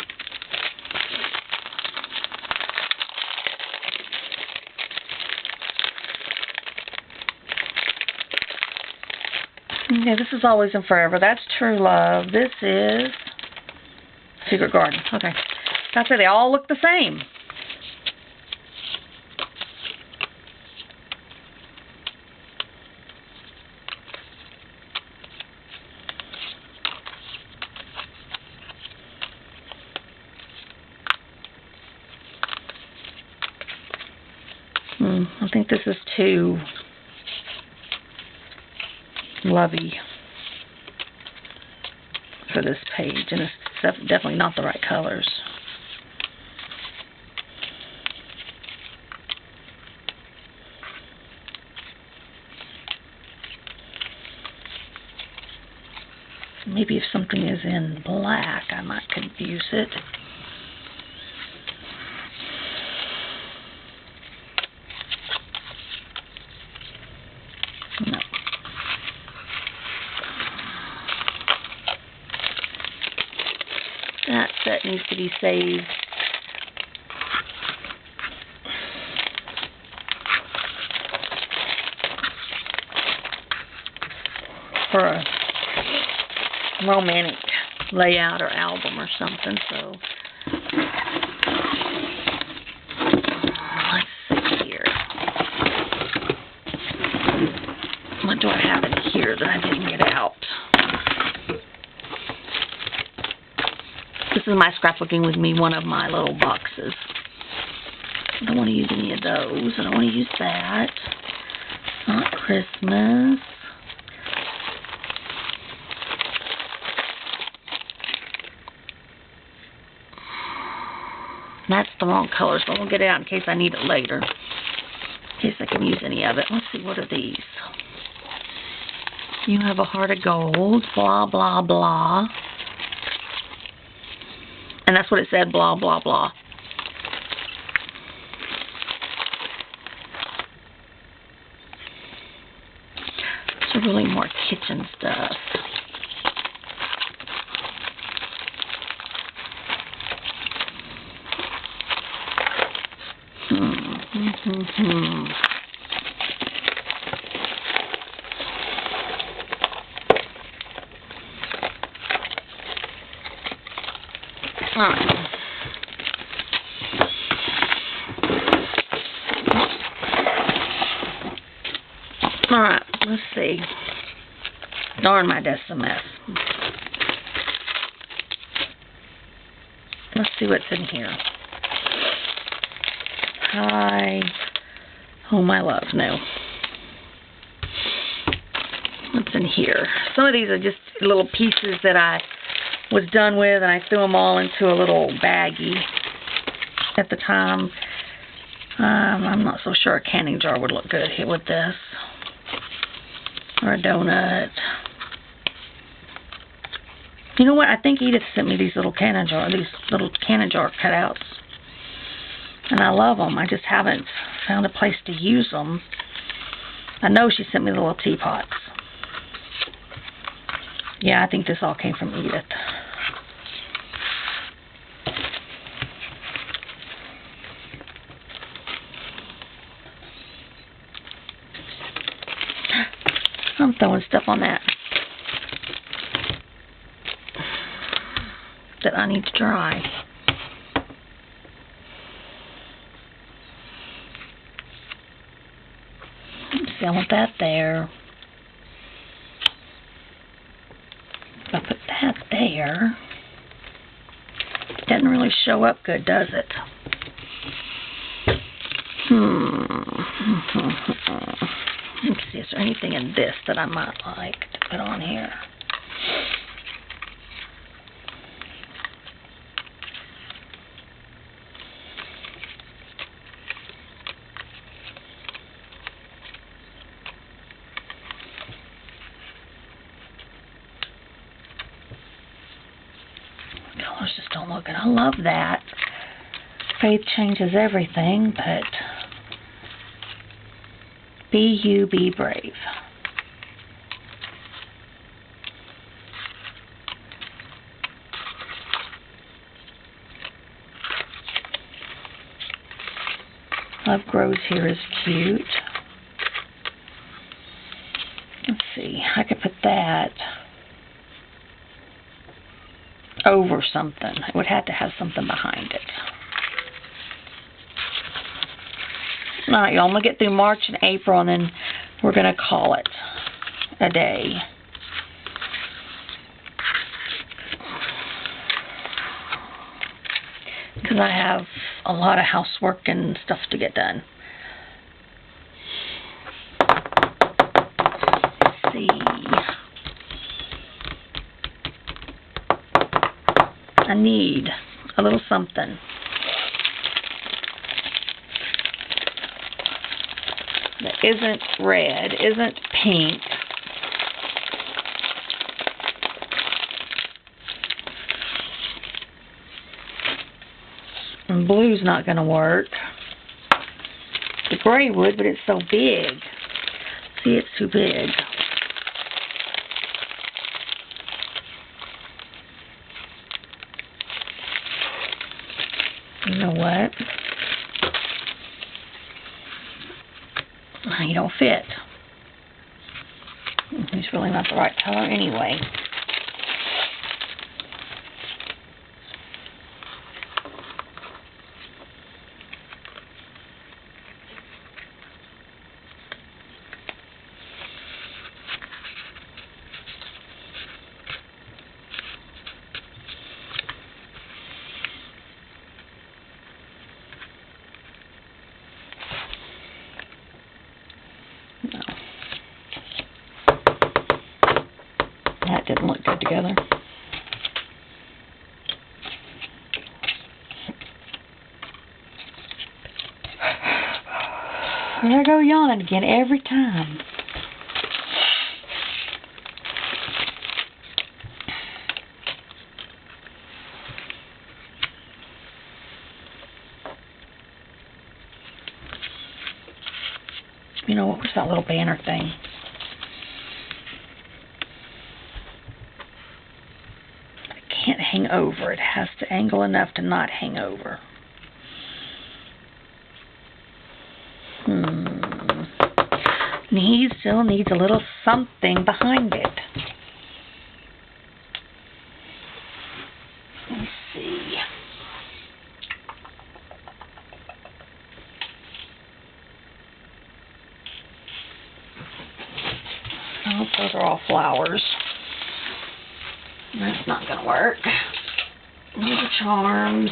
Okay, this is Always and Forever. That's True Love. This is Secret Garden. Okay. That's why they all look the same. I think this is too lovey for this page, and it's definitely not the right colors. Maybe if something is in black, I might confuse it. No. That set needs to be saved. For a romantic layout or album or something, so let's see here. What do I have in here that I didn't get out? This is my Scrapbooking with Me, one of my little boxes. I don't want to use any of those. I don't want to use that. It's not Christmas. That's the wrong color, so I won't get it out in case I need it later. In case I can use any of it. Let's see, what are these? You Have a Heart of Gold, blah, blah, blah. And that's what it said, blah, blah, blah. So really more kitchen stuff. Alright. Alright, let's see. Darn, my desk's a mess. Let's see what's in here. Hi. Oh, my love, no. What's in here? Some of these are just little pieces that I was done with, and I threw them all into a little baggie at the time. I'm not so sure a canning jar would look good here with this. Or a donut. You know what? I think Edith sent me these little canning jar cutouts. And I love them. I just haven't found a place to use them. I know she sent me the little teapots. Yeah, I think this all came from Edith. I'm throwing stuff on that I need to dry. See, I want that there. If I put that there, it doesn't really show up good, does it? Let's see, is there anything in this that I might like to put on here? Colors just don't look good. I love that. Faith changes everything, but be you, be brave. Love Grows Here is cute. Let's see, I could put that over something. It would have to have something behind it. Alright, y'all, I'm going to get through March and April, and then we're going to call it a day. Because I have a lot of housework and stuff to get done. Let's see. I need a little something. That isn't red, isn't pink. And blue's not going to work. The gray would, but it's so big. See, it's too big. You know what? You don't fit. He's really not the right color anyway. No. That didn't look good together. There I go yawning again every time. You know, what was that little banner thing? It can't hang over. It has to angle enough to not hang over. He still needs a little something behind it. Let's see. Oh, those are all flowers. That's not going to work. Those are charms.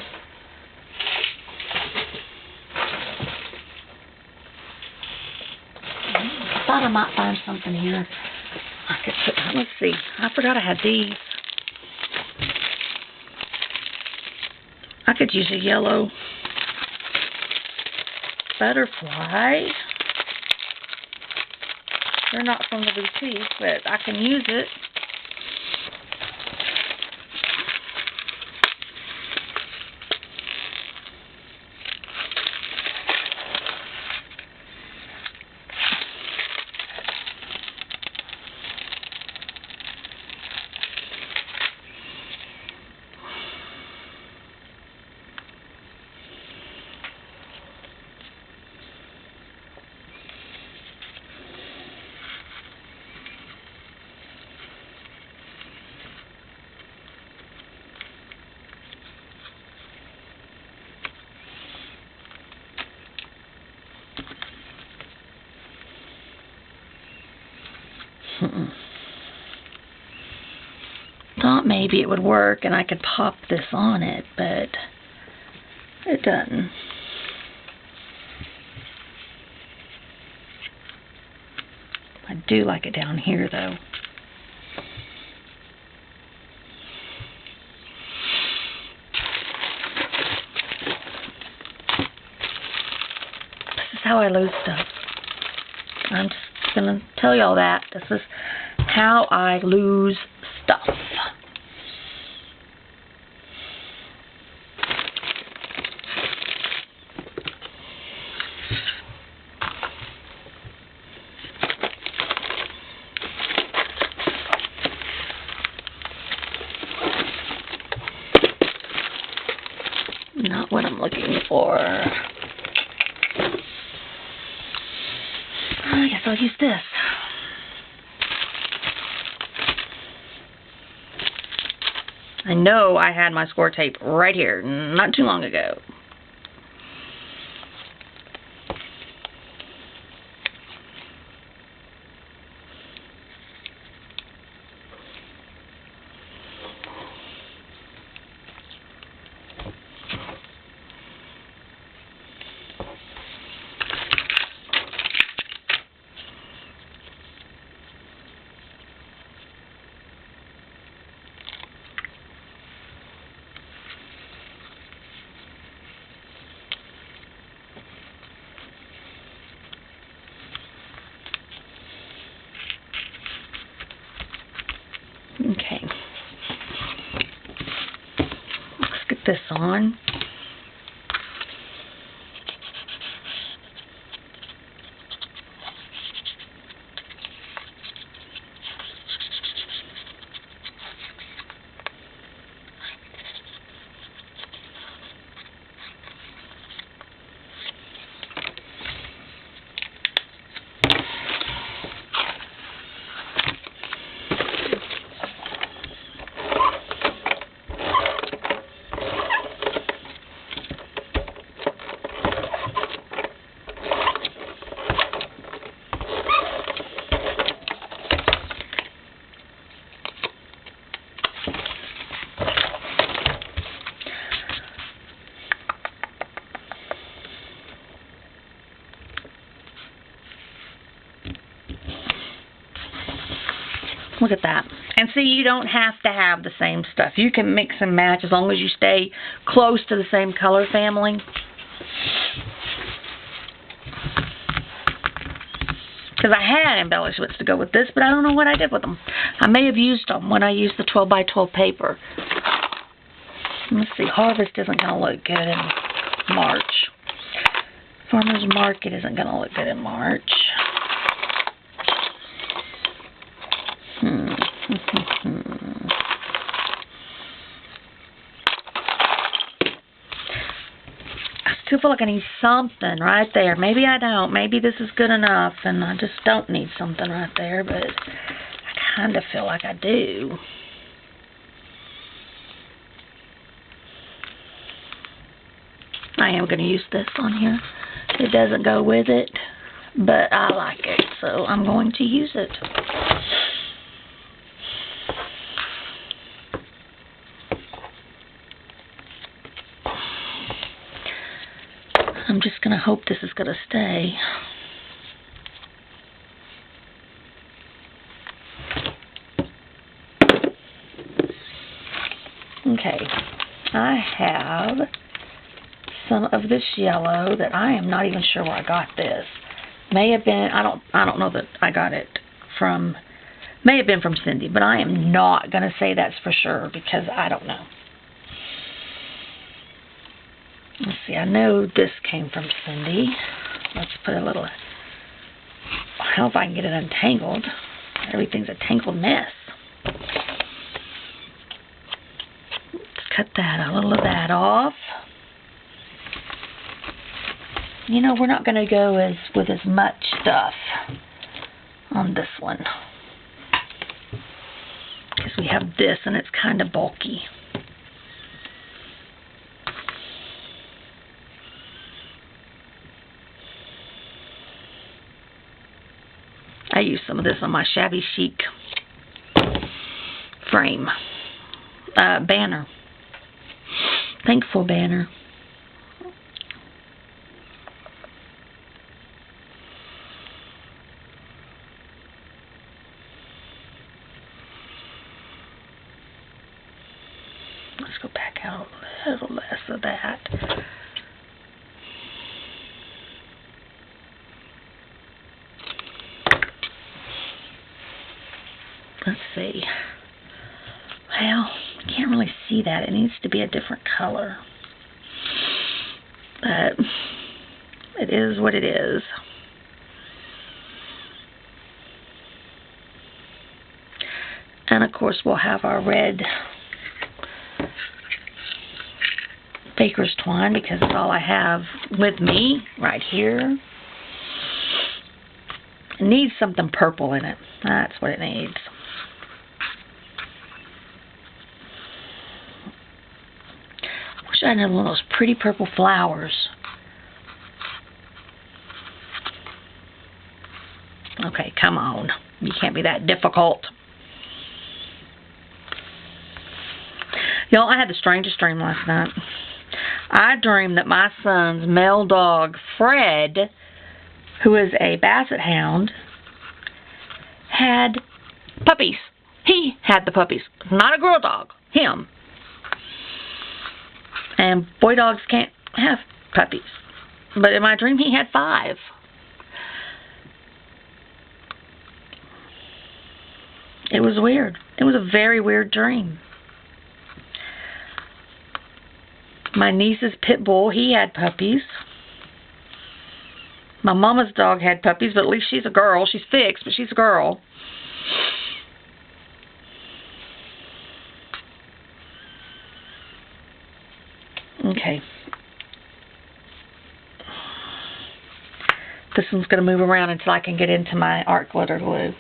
I thought I might find something here. I could put, let's see. I forgot I had these. I could use a yellow butterfly. They're not from the boutique, but I can use it. Thought maybe it would work and I could pop this on it, but it doesn't. I do like it down here though. This is how I lose stuff. I'm just gonna tell y'all that. This is how I lose stuff. Not what I'm looking for. I'll use this. I know I had my score tape right here not too long ago. Okay. Let's get this on. Look at that. And see, you don't have to have the same stuff. You can mix and match as long as you stay close to the same color family. Because I had embellishments to go with this, but I don't know what I did with them. I may have used them when I used the 12 by 12 paper. Let's see, Harvest isn't going to look good in March. Farmer's Market isn't going to look good in March. I still feel like I need something right there. Maybe I don't. Maybe this is good enough and I just don't need something right there, but I kind of feel like I do. I am going to use this on here. It doesn't go with it, but I like it, so I'm going to use it. I'm just going to hope this is going to stay. Okay, I have some of this yellow that I am not even sure where I got this. May have been, I don't know that I got it from, may have been from Cindy, but I am not going to say that's for sure because I don't know. Let's see, I know this came from Cindy. Let's put a little, I hope I can get it untangled. Everything's a tangled mess. Let's cut that, a little of that off. You know, we're not going to go with as much stuff on this one. Because we have this and it's kind of bulky. I used some of this on my shabby chic frame. Banner. Thankful banner. Let's go back out a little less of that. Let's see. Well, I can't really see that. It needs to be a different color. But it is what it is. And of course we'll have our red baker's twine because it's all I have with me right here. It needs something purple in it. That's what it needs. Wish I had one of those pretty purple flowers. Okay, come on. You can't be that difficult. Y'all, I had the strangest dream last night. I dreamed that my son's male dog, Fred, who is a basset hound, had puppies. He had the puppies. Not a girl dog. Him. And boy dogs can't have puppies. But in my dream, he had 5. It was weird. It was a very weird dream. My niece's pit bull, he had puppies. My mama's dog had puppies, but at least she's a girl. She's fixed, but she's a girl. Okay. This one's going to move around until I can get into my art glitter glue.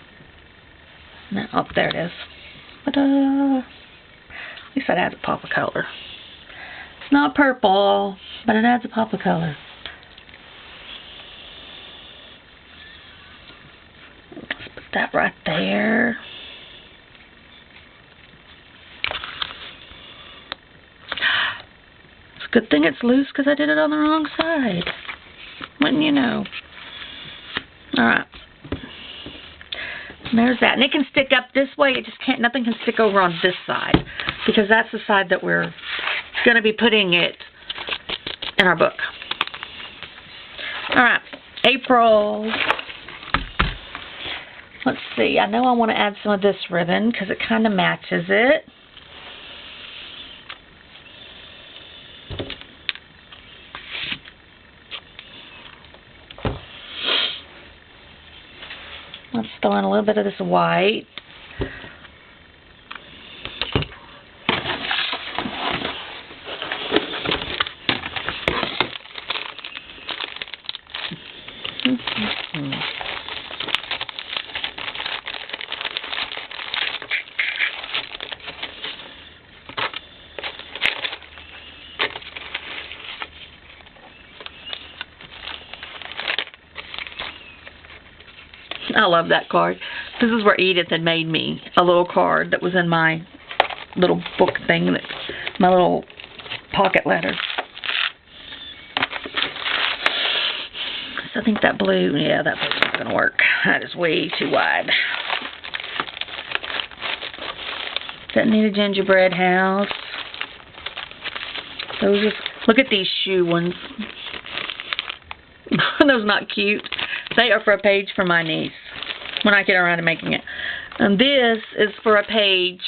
Now, oh, there it is. Ta-da! At least that adds a pop of color. It's not purple, but it adds a pop of color. Let's put that right there. It's a good thing it's loose because I did it on the wrong side. Wouldn't you know? Alright. There's that. And it can stick up this way. It just can't, nothing can stick over on this side. Because that's the side that we're going to be putting it in our book. Alright. April. Let's see. I know I want to add some of this ribbon because it kind of matches it. Let's throw in a little bit of this white. I love that card. This is where Edith had made me a little card that was in my little book thing, that my little pocket letter. So I think that blue, yeah, that blue's not going to work. That is way too wide. Doesn't need a gingerbread house. Those are, look at these shoe ones. Those not cute. They are for a page for my niece when I get around to making it. And this is for a page